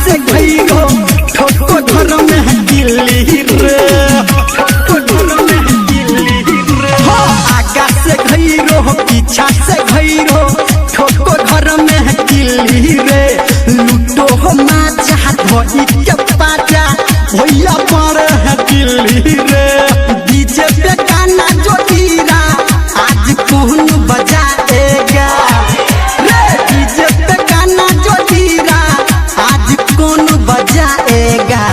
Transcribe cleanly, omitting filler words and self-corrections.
से घैरो ठोको घर में है दिल्ली रे, ठोको घर में है दिल्ली रे। हो आगा से घैरो पीछा से घैरो ठोको घर में है दिल्ली रे। लूटो हो माचा धोई के पाचा भैया पर है दिल्ली रे। डीजे पे गाना जो हीरा आज कौन बजाएगा रे। डीजे पे गाना जो हीरा आज कौन बजाएगा।